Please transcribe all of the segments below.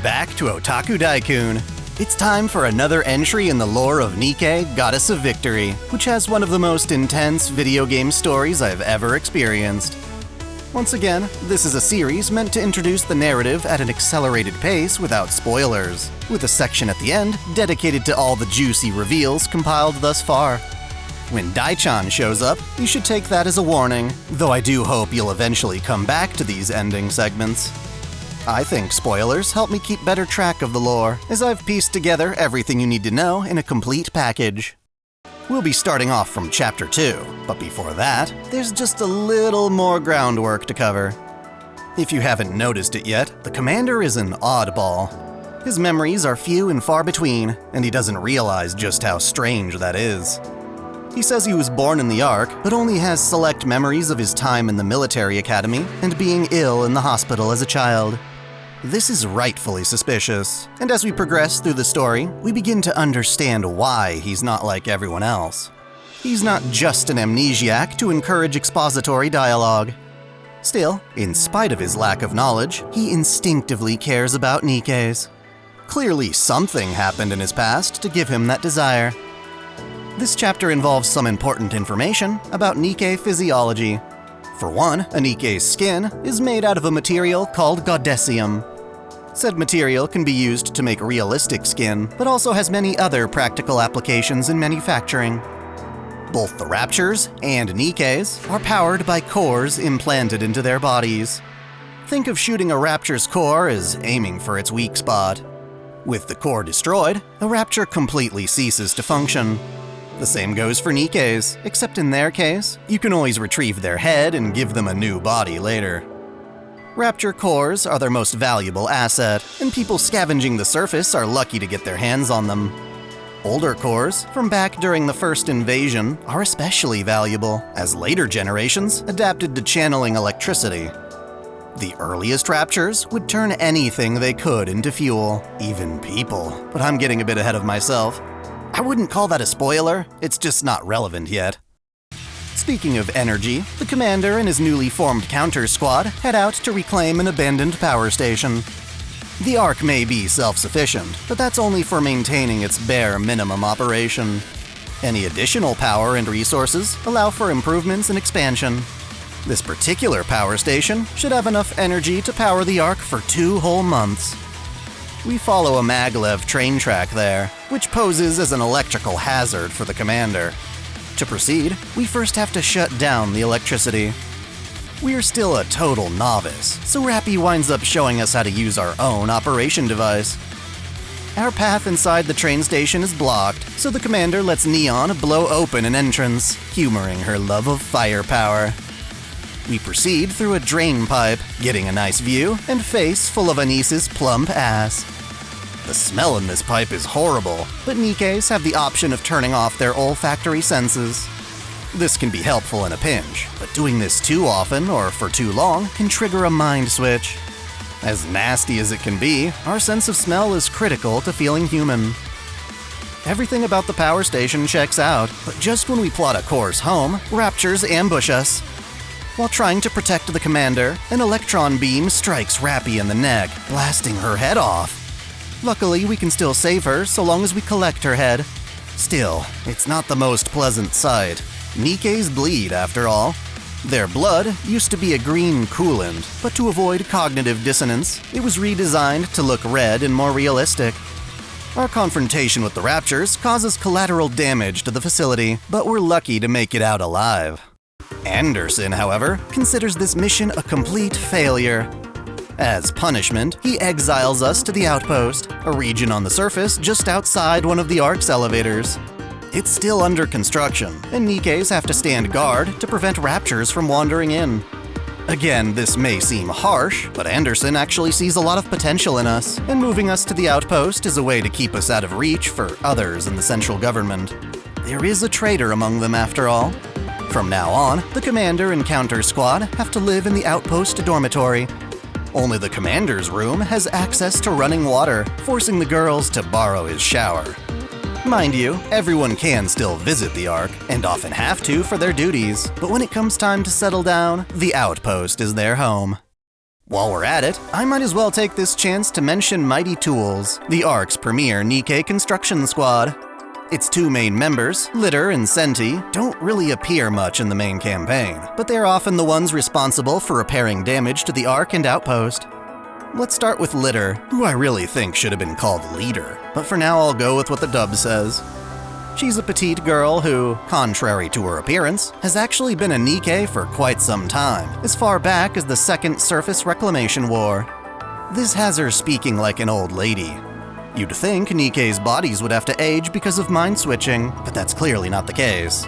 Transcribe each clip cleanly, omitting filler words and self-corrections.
back to OtakuDaiKun. It's time for another entry in the lore of Nikke Goddess of Victory, which has one of the most intense video game stories I've ever experienced. Once again, this is a series meant to introduce the narrative at an accelerated pace without spoilers, with a section at the end dedicated to all the juicy reveals compiled thus far. When Dai-chan shows up, you should take that as a warning, though I do hope you'll eventually come back to these ending segments. I think spoilers help me keep better track of the lore, as I've pieced together everything you need to know in a complete package. We'll be starting off from Chapter 2, but before that, there's just a little more groundwork to cover. If you haven't noticed it yet, the commander is an oddball. His memories are few and far between, and he doesn't realize just how strange that is. He says he was born in the Ark, but only has select memories of his time in the military academy and being ill in the hospital as a child. This is rightfully suspicious, and as we progress through the story, we begin to understand why he's not like everyone else. He's not just an amnesiac to encourage expository dialogue. Still, in spite of his lack of knowledge, he instinctively cares about Nikke's. Clearly something happened in his past to give him that desire. This chapter involves some important information about Nikke physiology. For one, Nikke's skin is made out of a material called goddessium. Said material can be used to make realistic skin, but also has many other practical applications in manufacturing. Both the raptures and Nikke's are powered by cores implanted into their bodies. Think of shooting a rapture's core as aiming for its weak spot. With the core destroyed, a rapture completely ceases to function. The same goes for Nikke's, except in their case, you can always retrieve their head and give them a new body later. Rapture cores are their most valuable asset, and people scavenging the surface are lucky to get their hands on them. Older cores, from back during the first invasion, are especially valuable, as later generations adapted to channeling electricity. The earliest raptures would turn anything they could into fuel, even people, but I'm getting a bit ahead of myself. I wouldn't call that a spoiler, it's just not relevant yet. Speaking of energy, the commander and his newly formed counter squad head out to reclaim an abandoned power station. The Ark may be self-sufficient, but that's only for maintaining its bare minimum operation. Any additional power and resources allow for improvements and expansion. This particular power station should have enough energy to power the Ark for 2 whole months. We follow a maglev train track there, which poses as an electrical hazard for the commander. To proceed, we first have to shut down the electricity. We're still a total novice, so Rapi winds up showing us how to use our own operation device. Our path inside the train station is blocked, so the commander lets Neon blow open an entrance, humoring her love of firepower. We proceed through a drain pipe, getting a nice view and face full of Anice's plump ass. The smell in this pipe is horrible, but Nikke's have the option of turning off their olfactory senses. This can be helpful in a pinch, but doing this too often or for too long can trigger a mind switch. As nasty as it can be, our sense of smell is critical to feeling human. Everything about the power station checks out, but just when we plot a course home, raptures ambush us. While trying to protect the commander, an electron beam strikes Rapi in the neck, blasting her head off. Luckily, we can still save her so long as we collect her head. Still, it's not the most pleasant sight. Nikke's bleed, after all. Their blood used to be a green coolant, but to avoid cognitive dissonance, it was redesigned to look red and more realistic. Our confrontation with the raptures causes collateral damage to the facility, but we're lucky to make it out alive. Anderson, however, considers this mission a complete failure. As punishment, he exiles us to the Outpost, a region on the surface just outside one of the Ark's elevators. It's still under construction, and Nikke's have to stand guard to prevent raptures from wandering in. Again, this may seem harsh, but Anderson actually sees a lot of potential in us, and moving us to the Outpost is a way to keep us out of reach for others in the central government. There is a traitor among them, after all. From now on, the commander and counter squad have to live in the Outpost dormitory. Only the commander's room has access to running water, forcing the girls to borrow his shower. Mind you, everyone can still visit the Ark, and often have to for their duties, but when it comes time to settle down, the Outpost is their home. While we're at it, I might as well take this chance to mention Mighty Tools, the ARC's premier Nikke construction squad. Its two main members, Litter and Centi, don't really appear much in the main campaign, but they're often the ones responsible for repairing damage to the ARC and Outpost. Let's start with Litter, who I really think should have been called Leader, but for now I'll go with what the dub says. She's a petite girl who, contrary to her appearance, has actually been a Nikke for quite some time, as far back as the Second Surface Reclamation War. This has her speaking like an old lady. You'd think Nikke's bodies would have to age because of mind switching, but that's clearly not the case.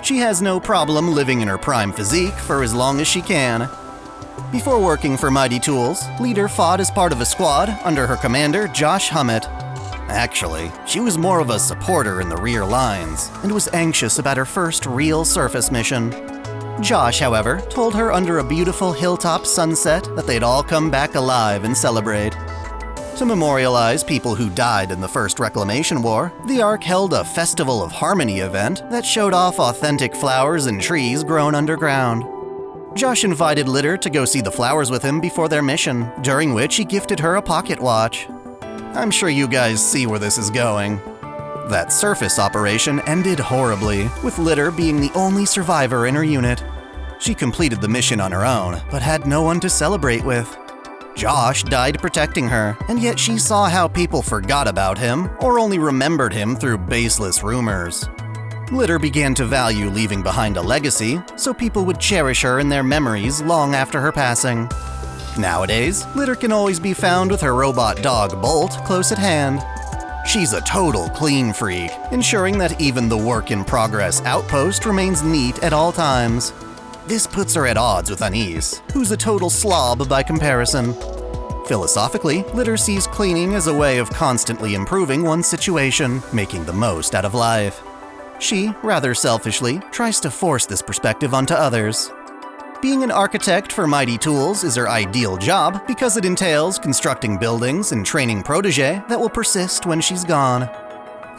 She has no problem living in her prime physique for as long as she can. Before working for Mighty Tools, Leader fought as part of a squad under her commander, Josh Hummett. Actually, she was more of a supporter in the rear lines, and was anxious about her first real surface mission. Josh, however, told her under a beautiful hilltop sunset that they'd all come back alive and celebrate. To memorialize people who died in the First Reclamation War, the ARC held a Festival of Harmony event that showed off authentic flowers and trees grown underground. Josh invited Litter to go see the flowers with him before their mission, during which he gifted her a pocket watch. I'm sure you guys see where this is going. That surface operation ended horribly, with Litter being the only survivor in her unit. She completed the mission on her own, but had no one to celebrate with. Josh died protecting her, and yet she saw how people forgot about him, or only remembered him through baseless rumors. Litter began to value leaving behind a legacy, so people would cherish her in their memories long after her passing. Nowadays, Litter can always be found with her robot dog Bolt close at hand. She's a total clean freak, ensuring that even the work-in-progress Outpost remains neat at all times. This puts her at odds with Anis, who's a total slob by comparison. Philosophically, Litter sees cleaning as a way of constantly improving one's situation, making the most out of life. She, rather selfishly, tries to force this perspective onto others. Being an architect for Mighty Tools is her ideal job because it entails constructing buildings and training protégé that will persist when she's gone.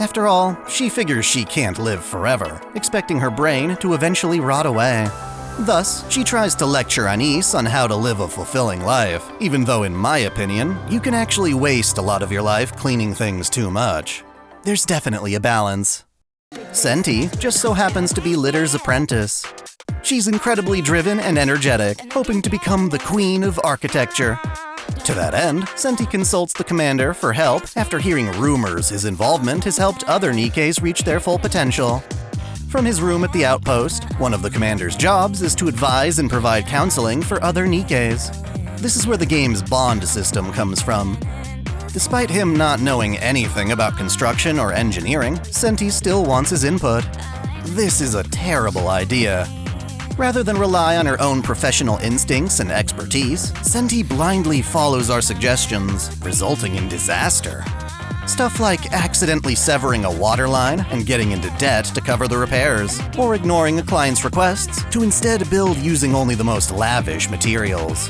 After all, she figures she can't live forever, expecting her brain to eventually rot away. Thus, she tries to lecture Anis on how to live a fulfilling life, even though in my opinion, you can actually waste a lot of your life cleaning things too much. There's definitely a balance. Centi just so happens to be Litter's apprentice. She's incredibly driven and energetic, hoping to become the queen of architecture. To that end, Centi consults the commander for help after hearing rumors his involvement has helped other Nikkes reach their full potential. From his room at the Outpost, one of the commander's jobs is to advise and provide counseling for other Nikkes. This is where the game's bond system comes from. Despite him not knowing anything about construction or engineering, Centi still wants his input. This is a terrible idea. Rather than rely on her own professional instincts and expertise, Centi blindly follows our suggestions, resulting in disaster. Stuff like accidentally severing a water line and getting into debt to cover the repairs, or ignoring a client's requests to instead build using only the most lavish materials.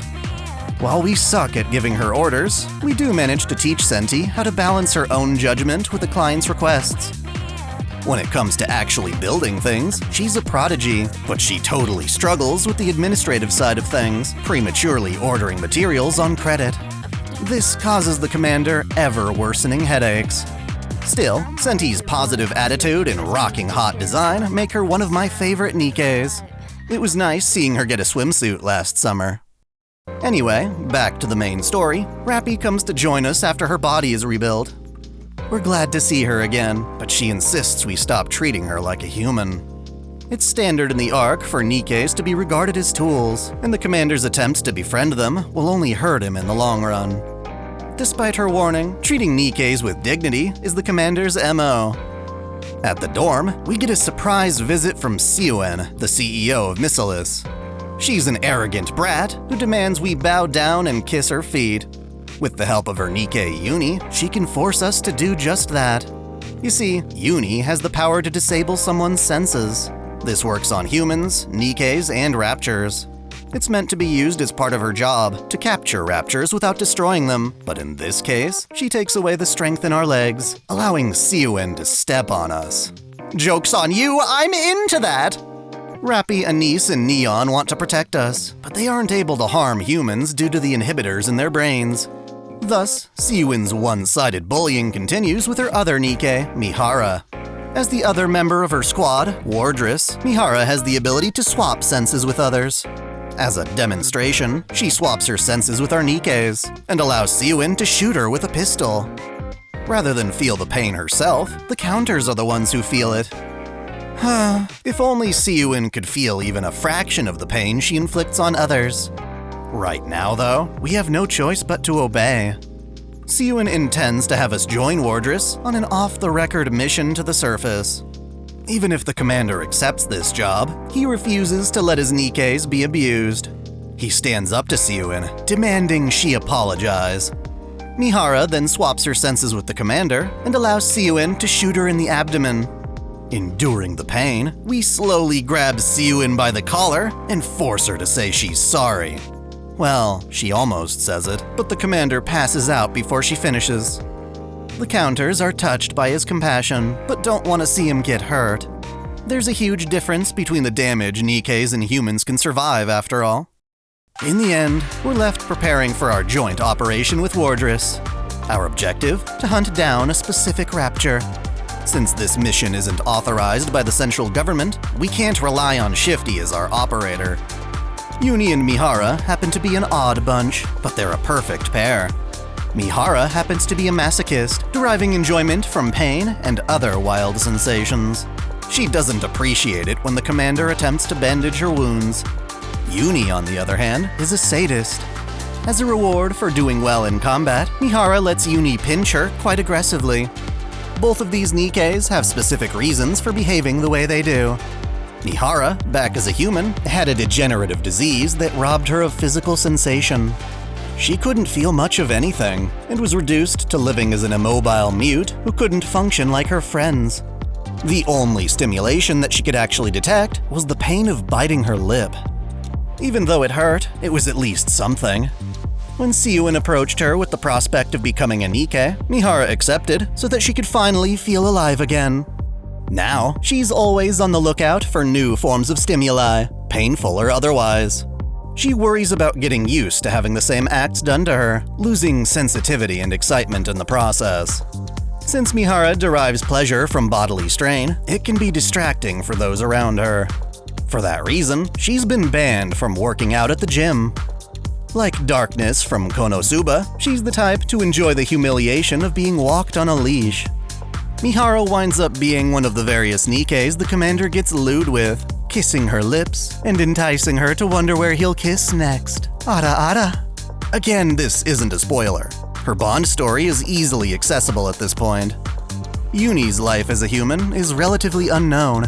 While we suck at giving her orders, we do manage to teach Centi how to balance her own judgment with the client's requests. When it comes to actually building things, she's a prodigy, but she totally struggles with the administrative side of things, prematurely ordering materials on credit. This causes the commander ever-worsening headaches. Still, Centi's positive attitude and rocking hot design make her one of my favorite Nikkes. It was nice seeing her get a swimsuit last summer. Anyway, back to the main story. Rapi comes to join us after her body is rebuilt. We're glad to see her again, but she insists we stop treating her like a human. It's standard in the ARC for Nikkes to be regarded as tools, and the commander's attempts to befriend them will only hurt him in the long run. Despite her warning, treating Nikkes with dignity is the commander's MO. At the dorm, we get a surprise visit from Syuen, the CEO of Missilis. She's an arrogant brat who demands we bow down and kiss her feet. With the help of her Nikke Yuni, she can force us to do just that. You see, Yuni has the power to disable someone's senses. This works on humans, Nikkes, and raptures. It's meant to be used as part of her job, to capture raptures without destroying them, but in this case, she takes away the strength in our legs, allowing Syuen to step on us. Joke's on you, I'm into that! Rapi, Anise, and Neon want to protect us, but they aren't able to harm humans due to the inhibitors in their brains. Thus, Syuen's one-sided bullying continues with her other Nikke, Mihara. As the other member of her squad, Wardress, Mihara has the ability to swap senses with others. As a demonstration, she swaps her senses with our Nikkes, and allows Syuen to shoot her with a pistol. Rather than feel the pain herself, the counters are the ones who feel it. If only Syuen could feel even a fraction of the pain she inflicts on others. Right now, though, we have no choice but to obey. Syuen intends to have us join Wardress on an off-the-record mission to the surface. Even if the commander accepts this job, he refuses to let his Nikkes be abused. He stands up to Syuen, demanding she apologize. Mihara then swaps her senses with the commander and allows Syuen to shoot her in the abdomen. Enduring the pain, we slowly grab Syuen by the collar and force her to say she's sorry. Well, she almost says it, but the commander passes out before she finishes. The counters are touched by his compassion, but don't want to see him get hurt. There's a huge difference between the damage Nikkes and humans can survive, after all. In the end, we're left preparing for our joint operation with Wardress. Our objective? To hunt down a specific rapture. Since this mission isn't authorized by the central government, we can't rely on Shifty as our operator. Yuni and Mihara happen to be an odd bunch, but they're a perfect pair. Mihara happens to be a masochist, deriving enjoyment from pain and other wild sensations. She doesn't appreciate it when the commander attempts to bandage her wounds. Yuni, on the other hand, is a sadist. As a reward for doing well in combat, Mihara lets Yuni pinch her quite aggressively. Both of these Nikkes have specific reasons for behaving the way they do. Mihara, back as a human, had a degenerative disease that robbed her of physical sensation. She couldn't feel much of anything, and was reduced to living as an immobile mute who couldn't function like her friends. The only stimulation that she could actually detect was the pain of biting her lip. Even though it hurt, it was at least something. When Syuen approached her with the prospect of becoming a Nikke, Mihara accepted so that she could finally feel alive again. Now, she's always on the lookout for new forms of stimuli, painful or otherwise. She worries about getting used to having the same acts done to her, losing sensitivity and excitement in the process. Since Mihara derives pleasure from bodily strain, it can be distracting for those around her. For that reason, she's been banned from working out at the gym. Like Darkness from Konosuba, she's the type to enjoy the humiliation of being walked on a leash. Mihara winds up being one of the various Nikkes the commander gets lewd with, kissing her lips and enticing her to wonder where he'll kiss next. Ara ara. Again, this isn't a spoiler. Her Bond story is easily accessible at this point. Yuni's life as a human is relatively unknown.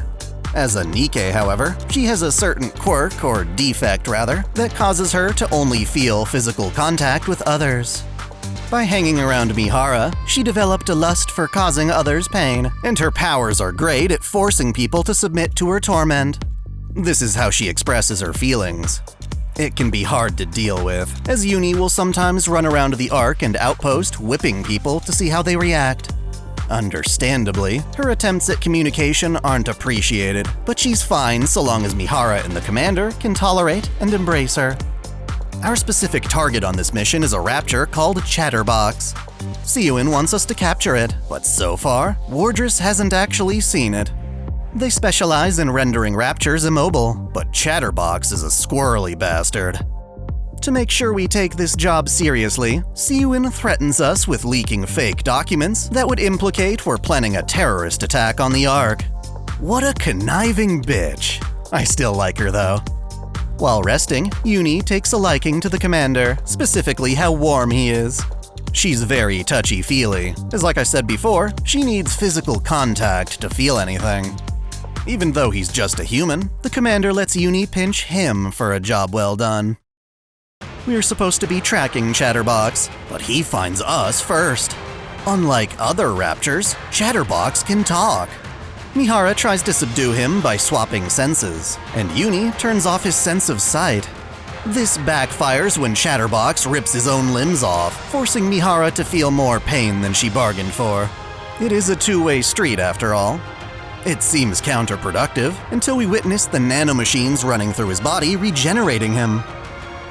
As a Nikke, however, she has a certain quirk, or defect rather, that causes her to only feel physical contact with others. By hanging around Mihara, she developed a lust for causing others pain, and her powers are great at forcing people to submit to her torment. This is how she expresses her feelings. It can be hard to deal with, as Yuni will sometimes run around the Ark and Outpost whipping people to see how they react. Understandably, her attempts at communication aren't appreciated, but she's fine so long as Mihara and the commander can tolerate and embrace her. Our specific target on this mission is a rapture called Chatterbox. Syuen wants us to capture it, but so far, Wardress hasn't actually seen it. They specialize in rendering raptures immobile, but Chatterbox is a squirrely bastard. To make sure we take this job seriously, Syuen threatens us with leaking fake documents that would implicate we're planning a terrorist attack on the Ark. What a conniving bitch. I still like her though. While resting, Yuni takes a liking to the commander, specifically how warm he is. She's very touchy-feely, as like I said before, she needs physical contact to feel anything. Even though he's just a human, the commander lets Yuni pinch him for a job well done. We're supposed to be tracking Chatterbox, but he finds us first. Unlike other raptures, Chatterbox can talk. Mihara tries to subdue him by swapping senses, and Yuni turns off his sense of sight. This backfires when Chatterbox rips his own limbs off, forcing Mihara to feel more pain than she bargained for. It is a two-way street after all. It seems counterproductive until we witness the nanomachines running through his body regenerating him.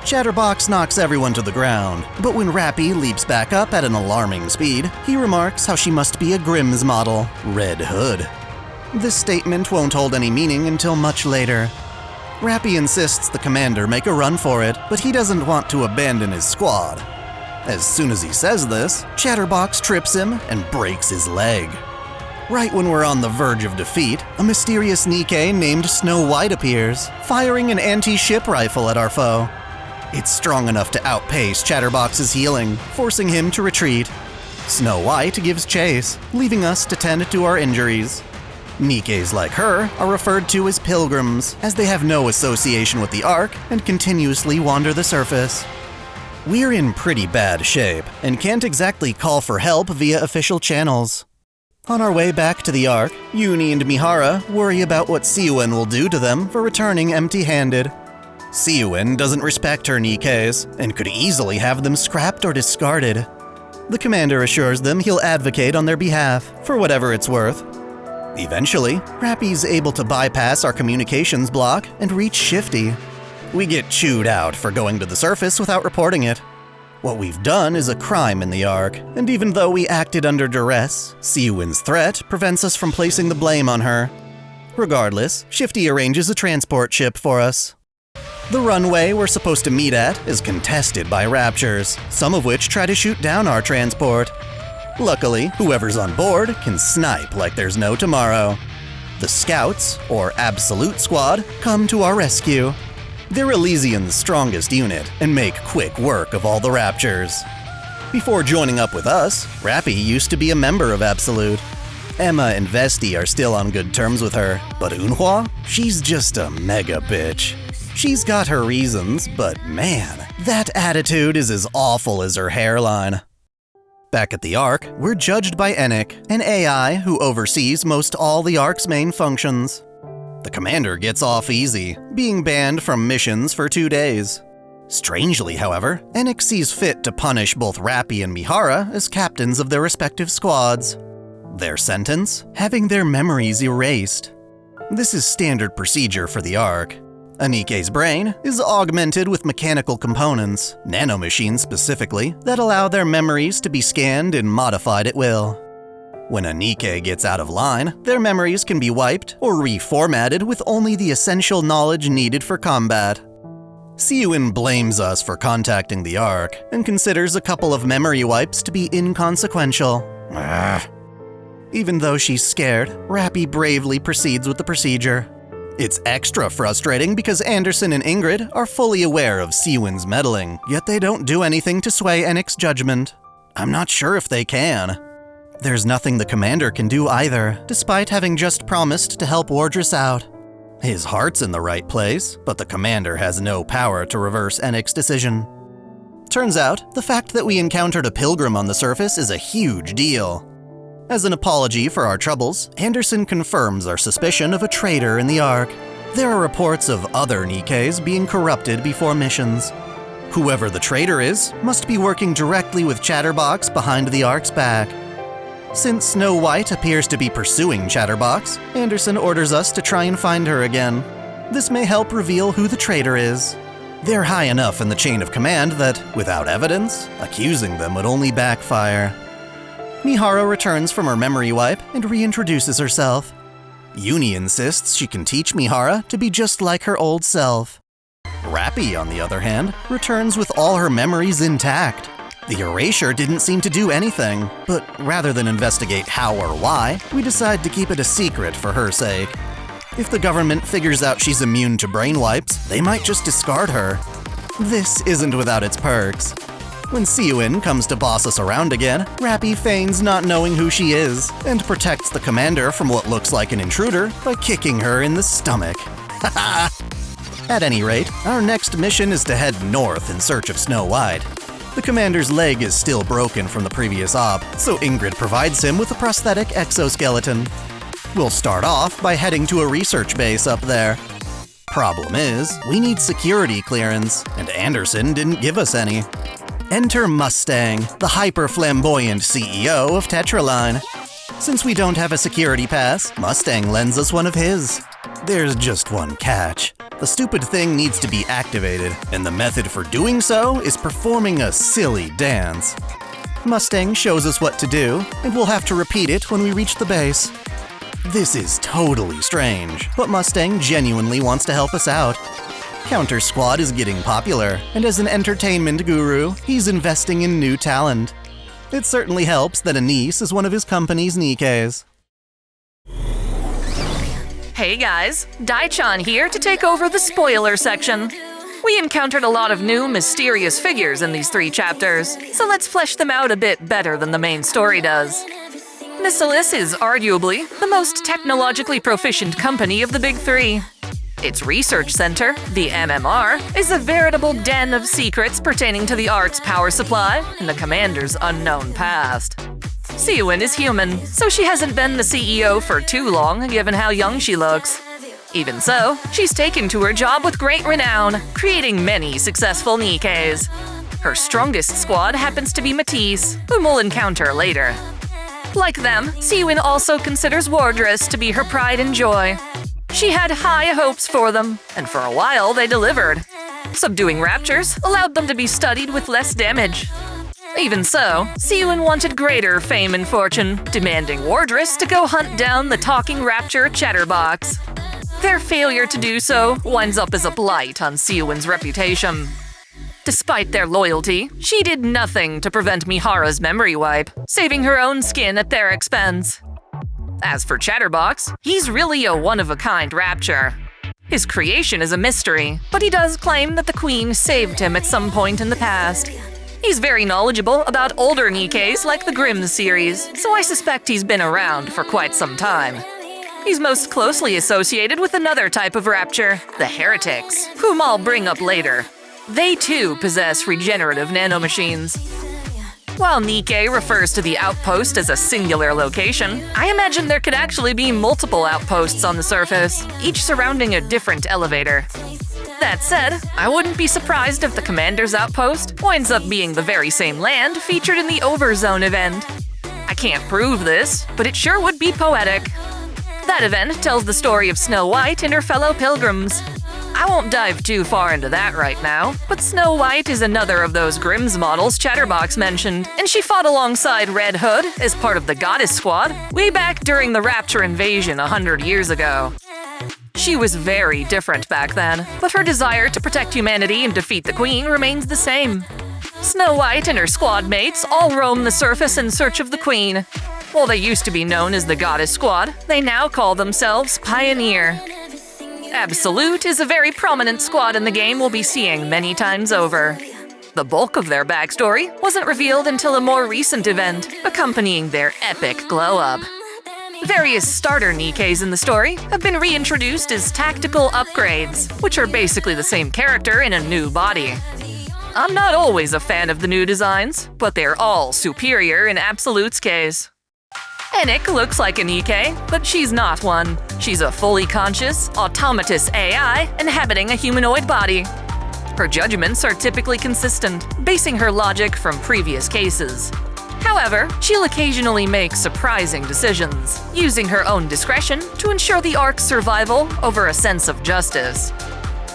Chatterbox knocks everyone to the ground, but when Rapi leaps back up at an alarming speed, he remarks how she must be a Grimm's model, Red Hood. This statement won't hold any meaning until much later. Rapi insists the commander make a run for it, but he doesn't want to abandon his squad. As soon as he says this, Chatterbox trips him and breaks his leg. Right when we're on the verge of defeat, a mysterious Nikke named Snow White appears, firing an anti-ship rifle at our foe. It's strong enough to outpace Chatterbox's healing, forcing him to retreat. Snow White gives chase, leaving us to tend to our injuries. Nikkes like her are referred to as Pilgrims, as they have no association with the Ark and continuously wander the surface. We're in pretty bad shape, and can't exactly call for help via official channels. On our way back to the Ark, Yuni and Mihara worry about what Syuen will do to them for returning empty-handed. Syuen doesn't respect her Nikkes, and could easily have them scrapped or discarded. The commander assures them he'll advocate on their behalf, for whatever it's worth. Eventually, Rapi's able to bypass our communications block and reach Shifty. We get chewed out for going to the surface without reporting it. What we've done is a crime in the Ark, and even though we acted under duress, Syuen's threat prevents us from placing the blame on her. Regardless, Shifty arranges a transport ship for us. The runway we're supposed to meet at is contested by raptures, some of which try to shoot down our transport. Luckily, whoever's on board can snipe like there's no tomorrow. The Scouts, or Absolute Squad, come to our rescue. They're Elysian's strongest unit and make quick work of all the raptures. Before joining up with us, Rapi used to be a member of Absolute. Emma and Vesti are still on good terms with her, but Eunhwa? She's just a mega bitch. She's got her reasons, but man, that attitude is as awful as her hairline. Back at the Ark, we're judged by Enikk, an AI who oversees most all the Ark's main functions. The commander gets off easy, being banned from missions for 2 days. Strangely, however, Enikk sees fit to punish both Rapi and Mihara as captains of their respective squads. Their sentence? Having their memories erased. This is standard procedure for the Ark. Anikke's brain is augmented with mechanical components, nanomachines specifically, that allow their memories to be scanned and modified at will. When a Nikke gets out of line, their memories can be wiped or reformatted with only the essential knowledge needed for combat. Syuen blames us for contacting the Ark and considers a couple of memory wipes to be inconsequential. Even though she's scared, Rapi bravely proceeds with the procedure. It's extra frustrating because Anderson and Ingrid are fully aware of Syuen's meddling, yet they don't do anything to sway Enick's judgment. I'm not sure if they can. There's nothing the commander can do either, despite having just promised to help Wardress out. His heart's in the right place, but the commander has no power to reverse Enick's decision. Turns out, the fact that we encountered a pilgrim on the surface is a huge deal. As an apology for our troubles, Anderson confirms our suspicion of a traitor in the Ark. There are reports of other Nikkes being corrupted before missions. Whoever the traitor is must be working directly with Chatterbox behind the Ark's back. Since Snow White appears to be pursuing Chatterbox, Anderson orders us to try and find her again. This may help reveal who the traitor is. They're high enough in the chain of command that, without evidence, accusing them would only backfire. Mihara returns from her memory wipe and reintroduces herself. Yuni insists she can teach Mihara to be just like her old self. Rapi, on the other hand, returns with all her memories intact. The erasure didn't seem to do anything, but rather than investigate how or why, we decide to keep it a secret for her sake. If the government figures out she's immune to brain wipes, they might just discard her. This isn't without its perks. When Syuen comes to boss us around again, Rapi feigns not knowing who she is, and protects the commander from what looks like an intruder by kicking her in the stomach. Haha! At any rate, our next mission is to head north in search of Snow White. The commander's leg is still broken from the previous op, so Ingrid provides him with a prosthetic exoskeleton. We'll start off by heading to a research base up there. Problem is, we need security clearance, and Anderson didn't give us any. Enter Mustang, the hyper-flamboyant CEO of Tetra Line. Since we don't have a security pass, Mustang lends us one of his. There's just one catch. The stupid thing needs to be activated, and the method for doing so is performing a silly dance. Mustang shows us what to do, and we'll have to repeat it when we reach the base. This is totally strange, but Mustang genuinely wants to help us out. Counter Squad is getting popular, and as an entertainment guru, he's investing in new talent. It certainly helps that a niece is one of his company's Nikkes. Hey guys, Dai-chan here to take over the spoiler section. We encountered a lot of new, mysterious figures in these 3 chapters, so let's flesh them out a bit better than the main story does. Nissilis is arguably the most technologically proficient company of the big 3. Its research center, the MMR, is a veritable den of secrets pertaining to the Ark's power supply and the commander's unknown past. Syuen is human, so she hasn't been the CEO for too long given how young she looks. Even so, she's taken to her job with great renown, creating many successful Nikkes. Her strongest squad happens to be Matisse, whom we'll encounter later. Like them, Syuen also considers Wardress to be her pride and joy. She had high hopes for them, and for a while they delivered. Subduing raptures allowed them to be studied with less damage. Even so, Syuen wanted greater fame and fortune, demanding Wardress to go hunt down the Talking Rapture Chatterbox. Their failure to do so winds up as a blight on Syuen's reputation. Despite their loyalty, she did nothing to prevent Mihara's memory wipe, saving her own skin at their expense. As for Chatterbox, he's really a one-of-a-kind rapture. His creation is a mystery, but he does claim that the Queen saved him at some point in the past. He's very knowledgeable about older Nikkes like the Grimm series, so I suspect he's been around for quite some time. He's most closely associated with another type of rapture, the heretics, whom I'll bring up later. They too possess regenerative nanomachines. While Nikke refers to the Outpost as a singular location, I imagine there could actually be multiple outposts on the surface, each surrounding a different elevator. That said, I wouldn't be surprised if the Commander's Outpost winds up being the very same land featured in the Overzone event. I can't prove this, but it sure would be poetic. That event tells the story of Snow White and her fellow pilgrims. I won't dive too far into that right now, but Snow White is another of those Grimm's models Chatterbox mentioned, and she fought alongside Red Hood as part of the Goddess Squad way back during the Rapture invasion 100 years ago. She was very different back then, but her desire to protect humanity and defeat the Queen remains the same. Snow White and her squad mates all roam the surface in search of the Queen. While they used to be known as the Goddess Squad, they now call themselves Pioneer. Absolute is a very prominent squad in the game we'll be seeing many times over. The bulk of their backstory wasn't revealed until a more recent event, accompanying their epic glow-up. Various starter Nikkes in the story have been reintroduced as tactical upgrades, which are basically the same character in a new body. I'm not always a fan of the new designs, but they're all superior in Absolute's case. Enikk looks like a Nikke, but she's not one. She's a fully conscious, automatous AI inhabiting a humanoid body. Her judgments are typically consistent, basing her logic from previous cases. However, she'll occasionally make surprising decisions, using her own discretion to ensure the Ark's survival over a sense of justice.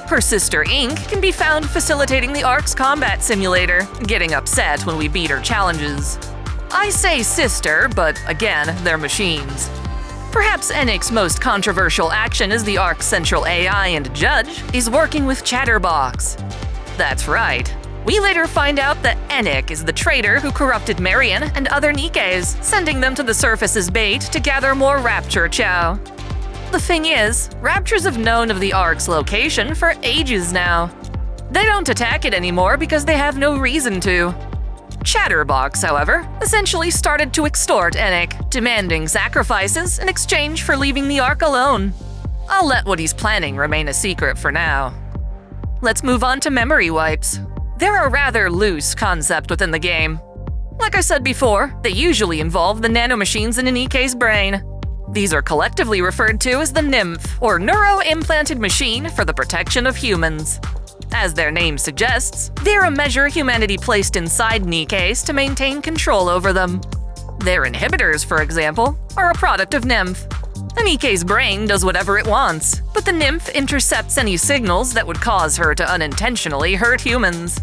Her sister Einkk can be found facilitating the Ark's combat simulator, getting upset when we beat her challenges. I say sister, but again, they're machines. Perhaps Enikk's most controversial action as the Ark's central AI and judge is working with Chatterbox. That's right. We later find out that Enikk is the traitor who corrupted Marion and other Nikkes, sending them to the surface as bait to gather more rapture chow. The thing is, raptures have known of the Ark's location for ages now. They don't attack it anymore because they have no reason to. Chatterbox, however, essentially started to extort Enikk, demanding sacrifices in exchange for leaving the Ark alone. I'll let what he's planning remain a secret for now. Let's move on to memory wipes. They're a rather loose concept within the game. Like I said before, they usually involve the nanomachines in Enikke's brain. These are collectively referred to as the NIMPH, or Neuro-Implanted Machine for the Protection of Humans. As their name suggests, they're a measure humanity placed inside Nikkes to maintain control over them. Their inhibitors, for example, are a product of NIMPH. Enikke's brain does whatever it wants, but the NIMPH intercepts any signals that would cause her to unintentionally hurt humans.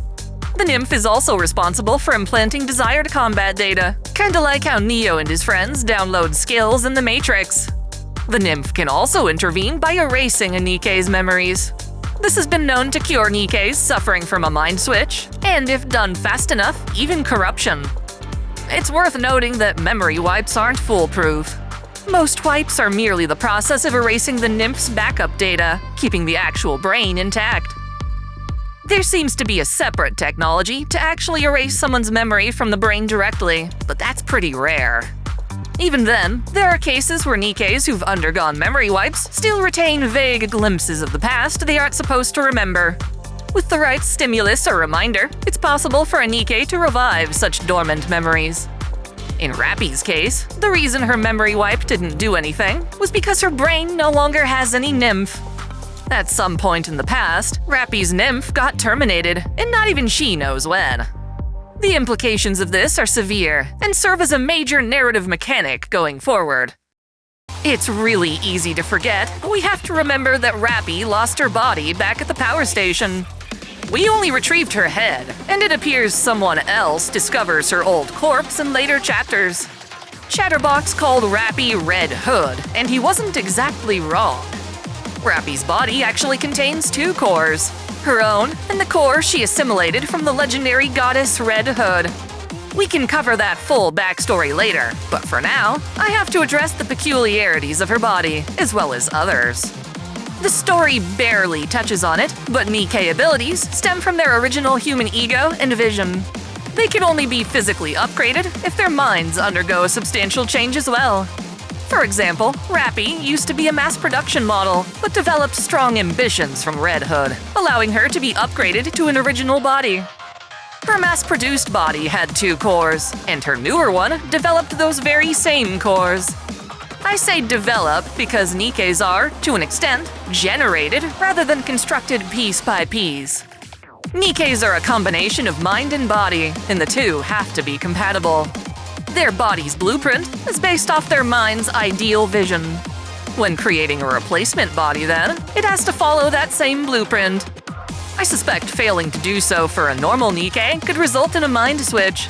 The NIMPH is also responsible for implanting desired combat data, kinda like how Neo and his friends download skills in the Matrix. The NIMPH can also intervene by erasing Enikke's memories. This has been known to cure Nikke's suffering from a mind switch, and if done fast enough, even corruption. It's worth noting that memory wipes aren't foolproof. Most wipes are merely the process of erasing the NIMPH's backup data, keeping the actual brain intact. There seems to be a separate technology to actually erase someone's memory from the brain directly, but that's pretty rare. Even then, there are cases where Nikkes who've undergone memory wipes still retain vague glimpses of the past they aren't supposed to remember. With the right stimulus or reminder, it's possible for a Nikke to revive such dormant memories. In Rapi's case, the reason her memory wipe didn't do anything was because her brain no longer has any NIMPH. At some point in the past, Rapi's NIMPH got terminated, and not even she knows when. The implications of this are severe and serve as a major narrative mechanic going forward. It's really easy to forget, but we have to remember that Rapi lost her body back at the power station. We only retrieved her head, and it appears someone else discovers her old corpse in later chapters. Chatterbox called Rapi Red Hood, and he wasn't exactly wrong. Rapi's body actually contains two cores, her own and the core she assimilated from the legendary goddess Red Hood. We can cover that full backstory later, but for now, I have to address the peculiarities of her body, as well as others. The story barely touches on it, but Nikke abilities stem from their original human ego and vision. They can only be physically upgraded if their minds undergo a substantial change as well. For example, Rapi used to be a mass production model, but developed strong ambitions from Red Hood, allowing her to be upgraded to an original body. Her mass-produced body had two cores, and her newer one developed those very same cores. I say develop because Nikkes are, to an extent, generated rather than constructed piece by piece. Nikkes are a combination of mind and body, and the two have to be compatible. Their body's blueprint is based off their mind's ideal vision. When creating a replacement body, then, it has to follow that same blueprint. I suspect failing to do so for a normal Nikke could result in a mind switch.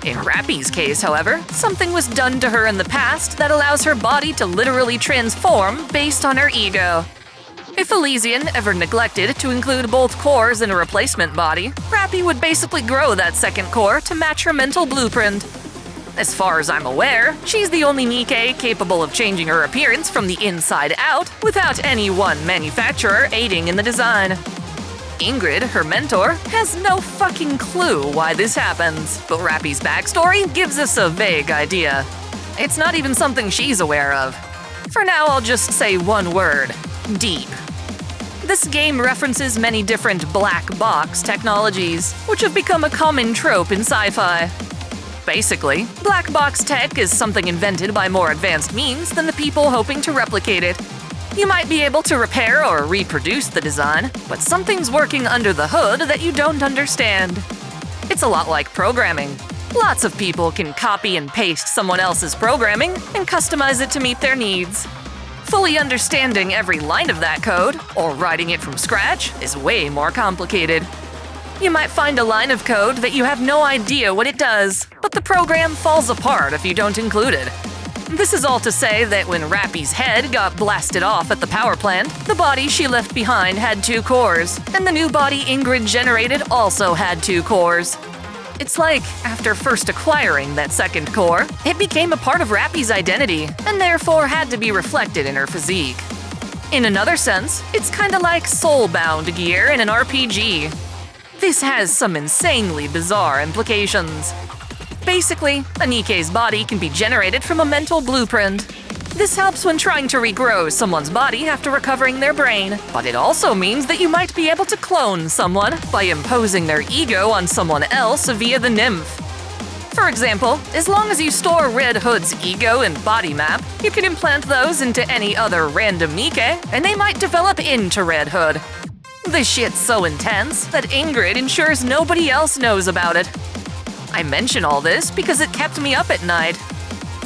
In Rapi's case, however, something was done to her in the past that allows her body to literally transform based on her ego. If Elysian ever neglected to include both cores in a replacement body, Rapi would basically grow that second core to match her mental blueprint. As far as I'm aware, she's the only Nikke capable of changing her appearance from the inside out without any one manufacturer aiding in the design. Ingrid, her mentor, has no fucking clue why this happens, but Rapi's backstory gives us a vague idea. It's not even something she's aware of. For now, I'll just say one word: deep. This game references many different black box technologies, which have become a common trope in sci-fi. Basically, black box tech is something invented by more advanced means than the people hoping to replicate it. You might be able to repair or reproduce the design, but something's working under the hood that you don't understand. It's a lot like programming. Lots of people can copy and paste someone else's programming and customize it to meet their needs. Fully understanding every line of that code, or writing it from scratch, is way more complicated. You might find a line of code that you have no idea what it does, but the program falls apart if you don't include it. This is all to say that when Rapi's head got blasted off at the power plant, the body she left behind had two cores, and the new body Ingrid generated also had two cores. It's like, after first acquiring that second core, it became a part of Rapi's identity, and therefore had to be reflected in her physique. In another sense, it's kinda like soul-bound gear in an RPG. This has some insanely bizarre implications. Basically, a Nikke's body can be generated from a mental blueprint. This helps when trying to regrow someone's body after recovering their brain, but it also means that you might be able to clone someone by imposing their ego on someone else via the NIMPH. For example, as long as you store Red Hood's ego and body map, you can implant those into any other random Nikke, and they might develop into Red Hood. This shit's so intense that Ingrid ensures nobody else knows about it. I mention all this because it kept me up at night.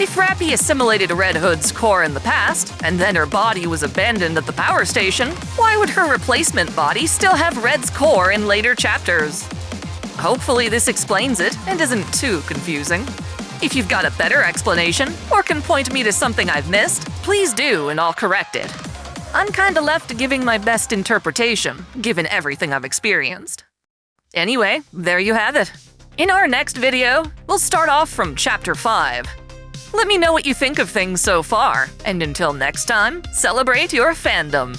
If Rapi assimilated Red Hood's core in the past, and then her body was abandoned at the power station, why would her replacement body still have Red's core in later chapters? Hopefully this explains it and isn't too confusing. If you've got a better explanation, or can point me to something I've missed, please do and I'll correct it. I'm kinda left giving my best interpretation, given everything I've experienced. Anyway, there you have it. In our next video, we'll start off from Chapter 5. Let me know what you think of things so far, and until next time, celebrate your fandom.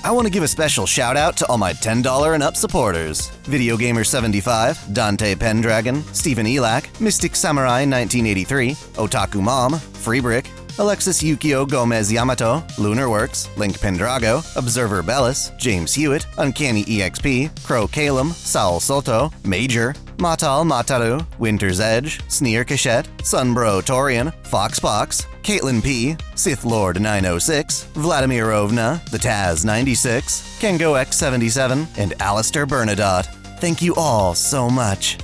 I want to give a special shout out to all my $10 and up supporters. Video Gamer 75, Dante Pendragon, Stephen Elak, Mystic Samurai 1983, Otaku Mom, Freebrick, Alexis Yukio Gomez Yamato, Lunarworks, Link Pendrago, Observer Bellis, James Hewitt, Uncanny EXP, Crow Calum, Saul Soto, Major, Matal Mataru, Winter's Edge, Sneer Cachette, Sunbro Torian, Foxbox, Caitlin P, Sith Lord 906, Vladimir Ovna, The Taz 96, Kengo X77, and Alistair Bernadotte. Thank you all so much.